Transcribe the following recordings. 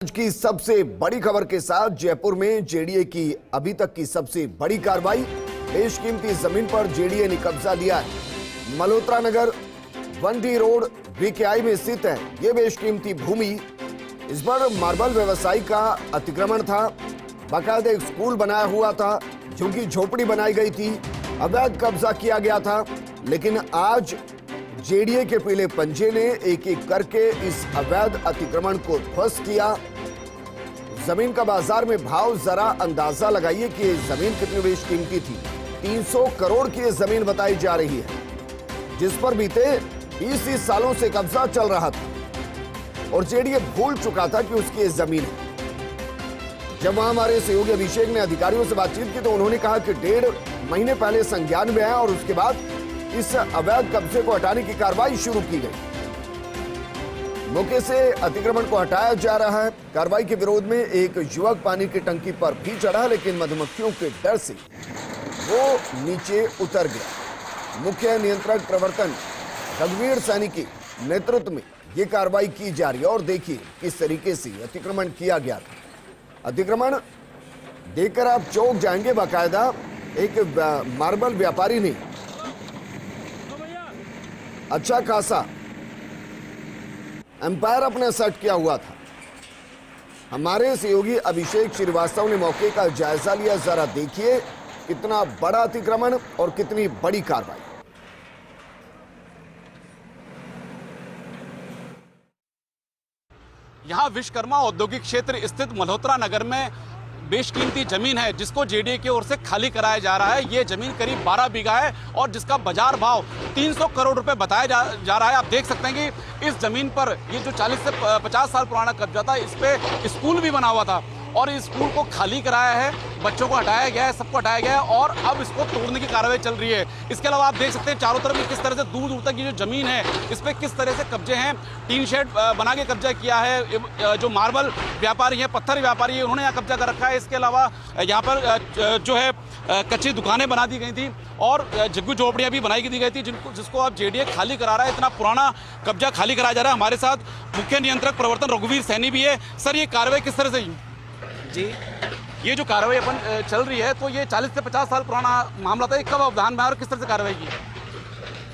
आज की सबसे बड़ी खबर के साथ जयपुर में जेडीए की अभी तक की सबसे बड़ी कार्रवाई। बेशकीमती जमीन पर जेडीए ने कब्जा लिया है। मल्होत्रा नगर 1D रोड VKI में स्थित है यह बेशकीमती भूमि। इस पर मार्बल व्यवसायी का अतिक्रमण था। बाकायदा एक स्कूल बनाया हुआ था, झुग्गी झोपड़ी बनाई गई थी, अवैध कब्जा किया गया था। लेकिन आज जेडीए के पीले पंजे ने एक एक करके इस अवैध अतिक्रमण को ध्वस्त किया। जमीन का बाजार में भाव जरा अंदाजा लगाइए कि जमीन कितनी बेशकीमती थी। 300 करोड़ की जमीन बताई जा रही है, जिस पर बीते 20 सालों से कब्जा चल रहा था और जेडीए भूल चुका था कि उसकी ये जमीन है। जब वहां हमारे सहयोगी अभिषेक ने अधिकारियों से बातचीत की तो उन्होंने कहा कि 1.5 महीने पहले संज्ञान में आया और उसके बाद इस अवैध कब्जे को हटाने की कार्रवाई शुरू की गई। मौके से अतिक्रमण को हटाया जा रहा है। कार्रवाई के विरोध में एक युवक पानी की टंकी पर भी चढ़ा, लेकिन मधुमक्खियों के डर से वो नीचे उतर गया। मुख्य नियंत्रक प्रवर्तन रघुवीर सैनी के नेतृत्व में ये कार्रवाई की जा रही है और देखिए किस तरीके से अतिक्रमण किया गया था। अतिक्रमण देखकर आप चौंक जाएंगे। बाकायदा एक मार्बल व्यापारी ने अच्छा खासा एम्पायर अपने सेट किया हुआ था। हमारे सहयोगी अभिषेक श्रीवास्तव ने मौके का जायजा लिया। जरा देखिए कितना बड़ा अतिक्रमण और कितनी बड़ी कार्रवाई। यहां विश्वकर्मा औद्योगिक क्षेत्र स्थित मल्होत्रा नगर में बेशकीमती जमीन है, जिसको जेडीए की ओर से खाली कराया जा रहा है। ये जमीन करीब 12 बीघा है और जिसका बाजार भाव 300 करोड़ रुपए बताया जा रहा है। आप देख सकते हैं कि इस जमीन पर ये जो 40 से 50 साल पुराना कब्जा था, इस पे स्कूल भी बना हुआ था और इस स्कूल को खाली कराया है, बच्चों को हटाया गया है, सबको हटाया गया है और अब इसको तोड़ने की कार्रवाई चल रही है। इसके अलावा आप देख सकते हैं चारों तरफ किस तरह से दूर दूर तक ये जो जमीन है इस पे किस तरह से कब्जे हैं। टीन शेड बना के कब्जा किया है। जो मार्बल व्यापारी हैं, पत्थर व्यापारी है, उन्होंने यहाँ कब्जा कर रखा है। इसके अलावा यहाँ पर जो है कच्ची दुकानें बना दी गई थी और झुग्गी झोपड़ियाँ भी बनाई दी गई थी, जिसको अब जेडीए खाली करा रहा है। इतना पुराना कब्जा खाली कराया जा रहा है। हमारे साथ मुख्य नियंत्रक प्रवर्तन रघुवीर सैनी भी है। सर, ये कार्रवाई किस तरह से जी, ये जो कार्रवाई अपन चल रही है तो ये 40 से 50 साल पुराना मामला था, कब अवधान में आया और किस तरह से कार्रवाई की?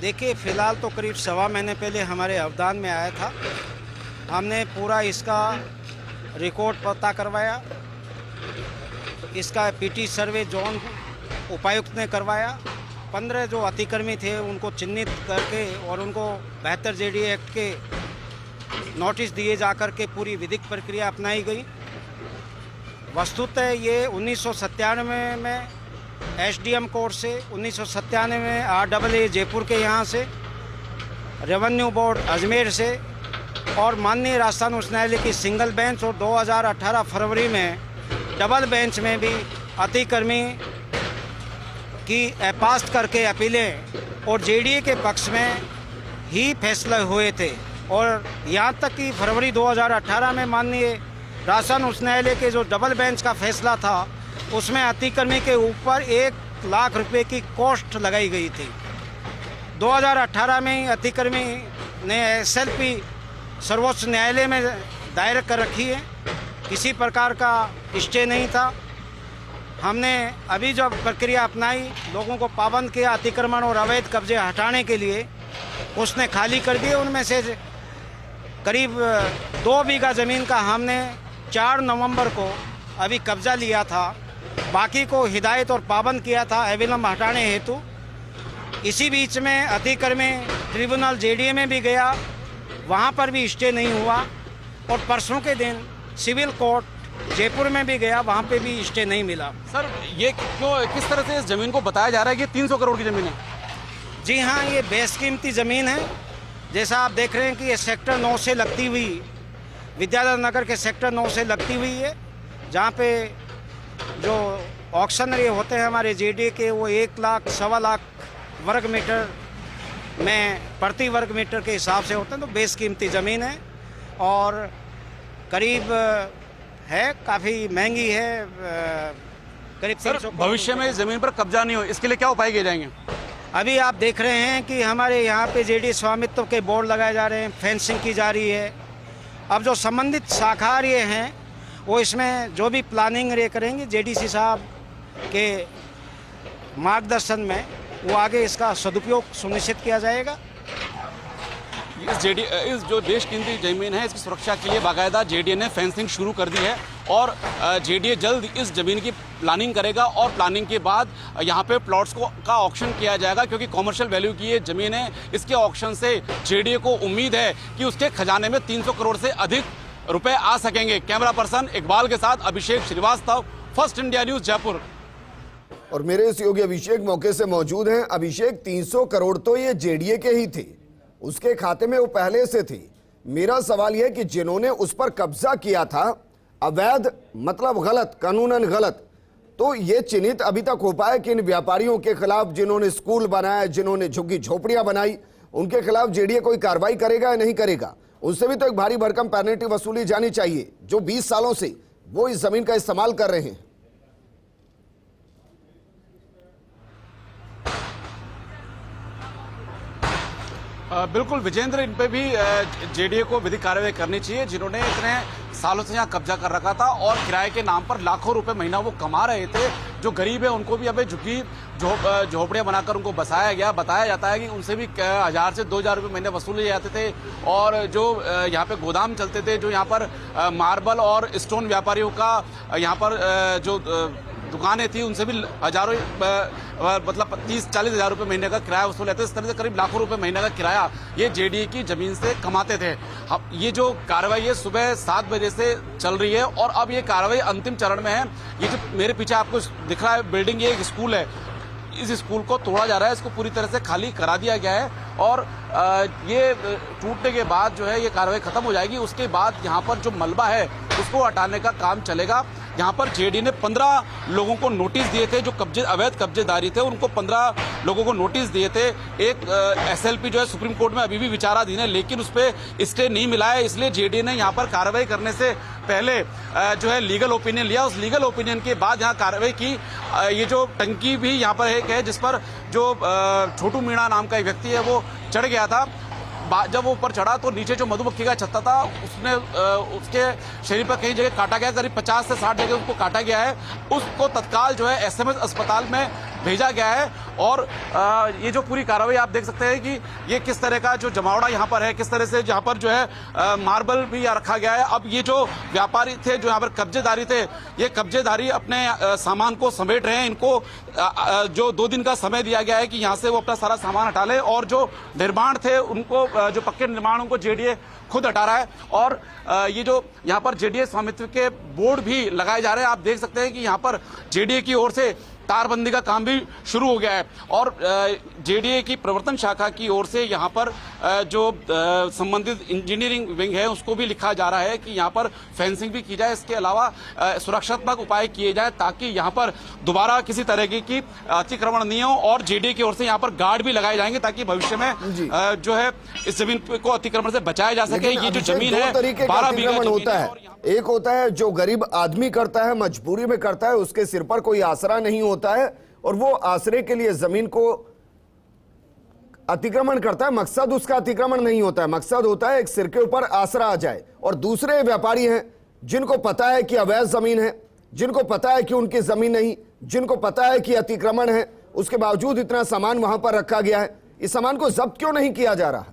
देखिए, फिलहाल तो करीब 1.25 महीने पहले हमारे अवधान में आया था। हमने पूरा इसका रिकॉर्ड पता करवाया, इसका पीटी सर्वे जोन उपायुक्त ने करवाया। 15 जो अतिक्रमी थे उनको चिन्हित करके और उनको 72 जेडीए एक्ट के नोटिस दिए जाकर के पूरी विधिक प्रक्रिया अपनाई गई। वस्तुतः ये 1997 में एसडीएम कोर्ट से, 1997 में RAA जयपुर के यहाँ से, रेवेन्यू बोर्ड अजमेर से और माननीय राजस्थान उच्च न्यायालय की सिंगल बेंच और 2018 फरवरी में डबल बेंच में भी अतिक्रमी की अपास्त करके अपीलें और जेडीए के पक्ष में ही फैसले हुए थे। और यहाँ तक कि फरवरी 2018 में माननीय राजस्थान उच्च न्यायालय के जो डबल बेंच का फैसला था उसमें अतिक्रमी के ऊपर 1 लाख रुपए की कॉस्ट लगाई गई थी। 2018 में अतिक्रमी ने SLP सर्वोच्च न्यायालय में दायर कर रखी है। किसी प्रकार का स्टे नहीं था। हमने अभी जो प्रक्रिया अपनाई, लोगों को पाबंद किया अतिक्रमण और अवैध कब्जे हटाने के लिए, उसने खाली कर दिए। उनमें से करीब 2 बीघा ज़मीन का हमने 4 नवंबर को अभी कब्जा लिया था। बाकी को हिदायत और पाबंद किया था अविलंब हटाने हेतु। इसी बीच में अतिक्रमी ट्रिब्यूनल जेडीए में भी गया, वहाँ पर भी स्टे नहीं हुआ और परसों के दिन सिविल कोर्ट जयपुर में भी गया, वहाँ पे भी स्टे नहीं मिला। सर, ये क्यों, किस तरह से इस ज़मीन को बताया जा रहा है कि 300 करोड़ की ज़मीन है? जी हाँ, ये बेशकीमती ज़मीन है। जैसा आप देख रहे हैं कि ये सेक्टर 9 से लगती हुई, विद्याधर नगर के सेक्टर 9 से लगती हुई है, जहाँ पे जो ऑक्शनरी होते हैं हमारे जेडीए के, वो 1 लाख, 1.25 लाख वर्ग मीटर में प्रति वर्ग मीटर के हिसाब से होते हैं। तो बेशकीमती ज़मीन है और करीब है, काफ़ी महंगी है, करीब 300। भविष्य में इस ज़मीन पर कब्जा नहीं हो, इसके लिए क्या उपाय किए जाएंगे? अभी आप देख रहे हैं कि हमारे यहाँ पे जेडीए स्वामित्व के बोर्ड लगाए जा रहे हैं, फेंसिंग की जा रही है। अब जो संबंधित शाखार ये हैं वो इसमें जो भी प्लानिंग ये करेंगे जेडीसी साहब के मार्गदर्शन में वो आगे इसका सदुपयोग सुनिश्चित किया जाएगा। इस जो देश कीमती जमीन है इसकी सुरक्षा के लिए बाकायदा जेडीए ने फेंसिंग शुरू कर दी है और जेडीए जल्द इस जमीन की प्लानिंग करेगा और प्लानिंग के बाद यहाँ पे प्लॉट्स का ऑक्शन किया जाएगा, क्योंकि कॉमर्शियल वैल्यू की ये जमीन है। इसके ऑक्शन से जेडीए को उम्मीद है कि उसके खजाने में 300 करोड़ से अधिक रुपए आ सकेंगे। कैमरा पर्सन इकबाल के साथ Abhishek Srivastava, first India news, Jaipur. और मेरे सहयोगी अभिषेक मौके से मौजूद हैं। अभिषेक, 300 करोड़ तो ये जेडीए के ही थे, उसके खाते में वो पहले से थी। मेरा सवाल यह कि जिन्होंने उस पर कब्जा किया था, अवैध मतलब गलत, कानूनन गलत, तो ये चिन्हित अभी तक हो पाया कि इन व्यापारियों के खिलाफ, जिन्होंने स्कूल बनाया, जिन्होंने झुग्गी झोपड़ियां बनाई, उनके खिलाफ जेडीए कोई कार्रवाई करेगा या नहीं करेगा? उनसे भी तो एक भारी भरकम पेनल्टी वसूली जानी चाहिए, जो 20 सालों से वो इस जमीन का इस्तेमाल कर रहे हैं। बिल्कुल विजेंद्र, इन पे भी जेडीए को विधिक कार्रवाई करनी चाहिए, जिन्होंने इतने सालों से यहाँ कब्जा कर रखा था और किराए के नाम पर लाखों रुपए महीना वो कमा रहे थे। जो गरीब है उनको भी अभी झुग्गी झोपड़ियाँ बनाकर उनको बसाया गया। बताया जाता है कि उनसे भी 1000 से 2000 रुपये महीने वसूले जाते थे और जो यहाँ पे गोदाम चलते थे, जो यहाँ पर मार्बल और स्टोन व्यापारियों का यहाँ पर जो दुकानें थी, उनसे भी हजारों मतलब 30-40 हज़ार रुपये महीने का किराया वसूल लेते। इस तरह से करीब लाखों रुपए महीने का किराया ये जेडीए की जमीन से कमाते थे। ये जो कार्रवाई है सुबह 7 बजे से चल रही है और अब ये कार्रवाई अंतिम चरण में है। ये जो मेरे पीछे आपको दिख रहा है बिल्डिंग, ये एक स्कूल है। इस स्कूल को तोड़ा जा रहा है, इसको पूरी तरह से खाली करा दिया गया है और ये टूटने के बाद जो है ये कार्रवाई खत्म हो जाएगी। उसके बाद यहाँ पर जो मलबा है उसको हटाने का काम चलेगा। यहाँ पर जेडीए ने 15 लोगों को नोटिस दिए थे, जो अवैध कब्जेदारी थे उनको 15 लोगों को नोटिस दिए थे। एक एसएलपी जो है सुप्रीम कोर्ट में अभी भी विचाराधीन है, लेकिन उस पर स्टे नहीं मिला है। इसलिए जेडीए ने यहाँ पर कार्रवाई करने से पहले जो है लीगल ओपिनियन लिया। उस लीगल ओपिनियन के बाद यहाँ कार्रवाई की। ये जो टंकी भी यहाँ पर एक है जिस पर जो छोटू मीणा नाम का एक व्यक्ति है वो चढ़ गया था। जब वो ऊपर चढ़ा तो नीचे जो मधुमक्खी का छत्ता था उसने उसके शरीर पर कई जगह काटा गया, करीब 50 से 60 जगह उसको काटा गया है। उसको तत्काल जो है एसएमएस अस्पताल में भेजा गया है और ये जो पूरी कार्रवाई आप देख सकते हैं कि ये किस तरह का जो जमावड़ा यहाँ पर है, किस तरह से यहाँ पर जो है मार्बल भी रखा गया है। अब ये जो व्यापारी थे, जो यहाँ पर कब्जेदारी थे, ये कब्जेदारी अपने सामान को समेट रहे हैं। इनको जो 2 दिन का समय दिया गया है कि यहाँ से वो अपना सारा सामान हटा ले और जो निर्माण थे उनको, जो पक्के निर्माणों को जेडीए खुद हटा रहा है और ये जो यहाँ पर जेडीए स्वामित्व के बोर्ड भी लगाए जा रहे हैं। आप देख सकते हैं कि यहाँ पर जेडीए की ओर से तारबंदी का काम भी शुरू हो गया है और जेडीए की प्रवर्तन शाखा की ओर से यहाँ पर जो संबंधित इंजीनियरिंग विंग है उसको भी लिखा जा रहा है कि यहाँ पर फेंसिंग भी की जाए। इसके अलावा सुरक्षात्मक उपाय किए जाए ताकि यहाँ पर दोबारा किसी तरह की अतिक्रमण नहीं हो और जेडीए की ओर से यहाँ पर गार्ड भी लगाए जाएंगे ताकि भविष्य में जो है इस जमीन को अतिक्रमण से बचाया जा सके। ये जो जमीन है 12 बीघा होता है, एक होता है जो गरीब आदमी करता है, मजबूरी में करता है, उसके सिर पर कोई आसरा नहीं होता है और वो आसरे के लिए जमीन को अतिक्रमण करता है। मकसद उसका अतिक्रमण नहीं होता है, मकसद होता है एक सिर के ऊपर आसरा आ जाए। और दूसरे व्यापारी हैं जिनको पता है कि अवैध जमीन है, जिनको पता है कि उनकी जमीन नहीं, जिनको पता है कि अतिक्रमण है, उसके बावजूद इतना सामान वहां पर रखा गया है। इस सामान को जब्त क्यों नहीं किया जा रहा?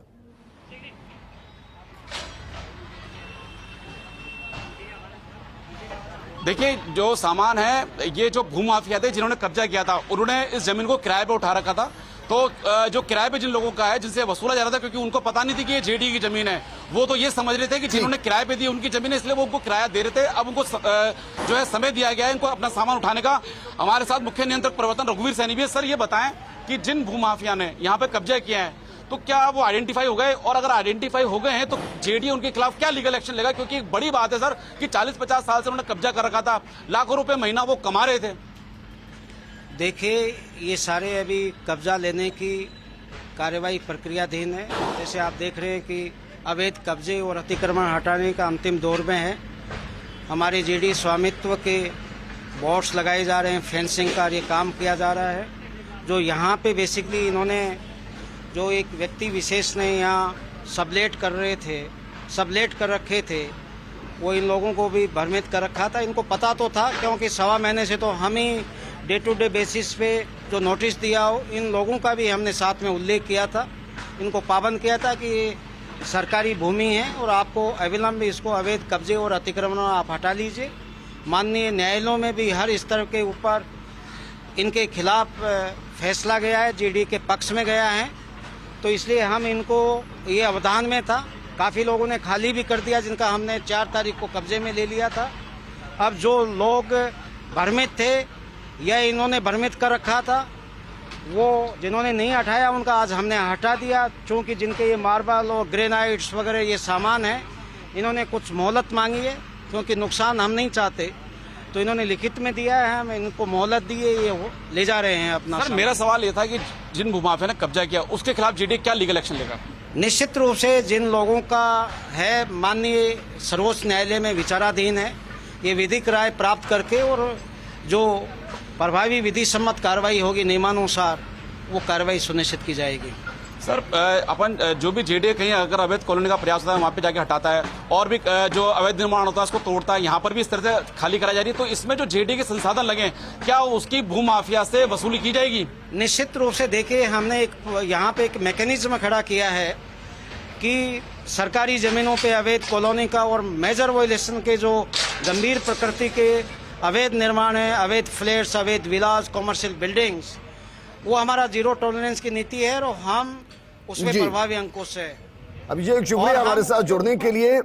देखिए, जो सामान है, ये जो भूमाफिया थे जिन्होंने कब्जा किया था, उन्होंने इस जमीन को किराए पे उठा रखा था। तो जो किराए पे जिन लोगों का है, जिनसे वसूला जा रहा था, क्योंकि उनको पता नहीं थी कि ये जेडीए की जमीन है, वो तो ये समझ रहे थे कि जिन्होंने किराए पे दी उनकी जमीन है, इसलिए वो उनको किराया दे रहे थे। अब उनको जो है समय दिया गया है इनको अपना सामान उठाने का। हमारे साथ मुख्य नियंत्रक प्रवर्तन रघुवीर सैनी भी है। सर, ये बताएं कि जिन भूमाफिया ने यहाँ पे कब्जा किया है तो क्या वो आइडेंटिफाई हो गए, और अगर आइडेंटिफाई हो गए हैं तो जेडीए उनके खिलाफ क्या लीगल एक्शन लेगा? क्योंकि एक बड़ी बात है सर कि 40-50 साल से उन्होंने कब्जा कर रखा था, लाखों रुपए महीना वो कमा रहे थे। देखिए, ये सारे अभी कब्जा लेने की कार्यवाही प्रक्रियाधीन है। जैसे आप देख रहे हैं कि अवैध कब्जे और अतिक्रमण हटाने का अंतिम दौर में है। हमारे जेडीए स्वामित्व के बोर्ड्स लगाए जा रहे हैं, फेंसिंग का ये काम किया जा रहा है। जो यहाँ पे बेसिकली इन्होंने, जो एक व्यक्ति विशेष ने यहाँ सबलेट कर रहे थे, सब लेट कर रखे थे, वो इन लोगों को भी भ्रमित कर रखा था। इनको पता तो था, क्योंकि 1.25 महीने से तो हम ही डे टू डे बेसिस पे जो नोटिस दिया हो, इन लोगों का भी हमने साथ में उल्लेख किया था, इनको पाबंद किया था कि ये सरकारी भूमि है और आपको अविलंब इसको अवैध कब्जे और अतिक्रमण आप हटा लीजिए। माननीय न्यायालयों में भी हर स्तर के ऊपर इनके खिलाफ फैसला गया है, जेडीए के पक्ष में गया है, तो इसलिए हम इनको ये अवधान में था। काफ़ी लोगों ने खाली भी कर दिया, जिनका हमने 4 तारीख को कब्जे में ले लिया था। अब जो लोग भ्रमित थे या इन्होंने भ्रमित कर रखा था, वो जिन्होंने नहीं हटाया उनका आज हमने हटा दिया। चूँकि जिनके ये मार्बल और ग्रेनाइट्स वगैरह ये सामान है, इन्होंने कुछ मोहलत मांगी है, क्योंकि नुकसान हम नहीं चाहते, तो इन्होंने लिखित में दिया है, हम इनको मोहलत दिए, ये वो ले जा रहे हैं अपना। सर मेरा सवाल ये था कि जिन भूमाफिया ने कब्जा किया उसके खिलाफ जेडीए क्या लीगल एक्शन लेगा? निश्चित रूप से जिन लोगों का है, माननीय सर्वोच्च न्यायालय में विचाराधीन है, ये विधिक राय प्राप्त करके और जो प्रभावी विधि सम्मत कार्रवाई होगी नियमानुसार, वो कार्रवाई सुनिश्चित की जाएगी। सर अपन जो भी जेडीए कहीं अगर अवैध कॉलोनी का प्रयास होता है वहाँ पे जाके हटाता है, और भी जो अवैध निर्माण होता है उसको तोड़ता है, यहाँ पर भी इस तरह से खाली कराई जा रही है, तो इसमें जो जेडीए के संसाधन लगे, क्या उसकी भूमाफिया से वसूली की जाएगी? निश्चित रूप से देखिए, हमने यहाँ पे एक मैकेनिज्म खड़ा किया है कि सरकारी ज़मीनों पे अवैध कॉलोनी का और मेजर वायलेशन के जो गंभीर प्रकृति के अवैध निर्माण है, अवैध फ्लैट्स, अवैध विलास, कॉमर्शियल बिल्डिंग्स, वो हमारा 0 टॉलरेंस की नीति है और हम उसमें जी। प्रभावी अंकुश है। अभिषेक, शुक्रिया हमारे साथ जुड़ने के लिए।